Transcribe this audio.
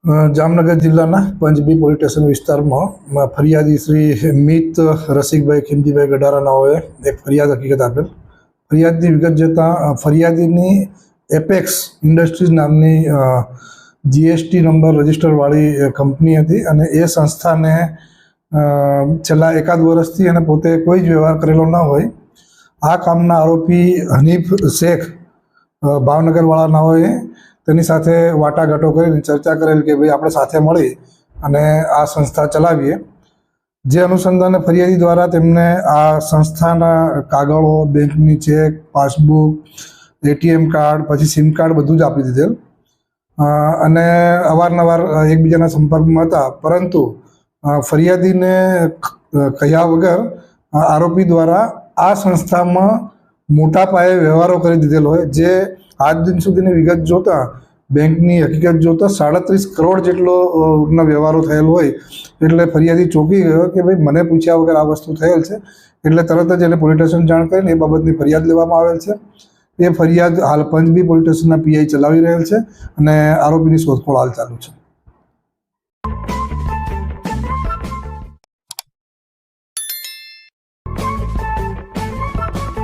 જામનગર જિલ્લાના પંચબી police station વિસ્તારમાં ફરિયાદી શ્રી મિત રસિકભાઈ ખીમજીભાઈ ગઢારા નાઓએ એક ફરિયાદ હકીકત આપેલ. ફરિયાદની વિગત જતાં ફરિયાદીની એપેક્સ ઇન્ડસ્ટ્રીઝ નામની જીએસટી નંબર રજિસ્ટરવાળી કંપની હતી અને એ સંસ્થાને છેલ્લા એકાદ વર્ષથી અને પોતે કોઈ જ વ્યવહાર કરેલો ન હોય. આ કામના આરોપી હનીફ શેખ ભાવનગરવાળા નાઓએ તેની સાથે વાટાઘાટો કરીને ચર્ચા કરેલ કે ભાઈ આપણે સાથે મળી અને આ સંસ્થા ચલાવીએ. જે અનુસંધાને ફરિયાદી દ્વારા તેમને આ સંસ્થાના કાગળો, બેંકની ચેક, પાસબુક, એટીએમ કાર્ડ, પછી સિમ કાર્ડ બધું જ આપી દીધેલ અને અવારનવાર એકબીજાના સંપર્કમાં હતા. પરંતુ ફરિયાદીને કહ્યા વગર આરોપી દ્વારા આ સંસ્થામાં મોટા પાયે વ્યવહારો કરી દીધેલ હોય, જે આજ દિન સુધીની વિગત જોતા બેંકની હકીકત જોતા 37 કરોડ જેટલો વ્યવહારો થયેલ હોય. એટલે ફરિયાદી ચોંકી ગયો કે ભાઈ મને પૂછ્યા વગર આ વસ્તુ થયેલ છે. એટલે તરત જ એને પોલીસ સ્ટેશન જાણ કરીને એ બાબતની ફરિયાદ લેવામાં આવેલ છે. એ ફરિયાદ હાલ પંચબી પોલીસ સ્ટેશનના પીઆઈ ચલાવી રહેલ છે અને આરોપીની શોધખોળ હાલ ચાલુ છે.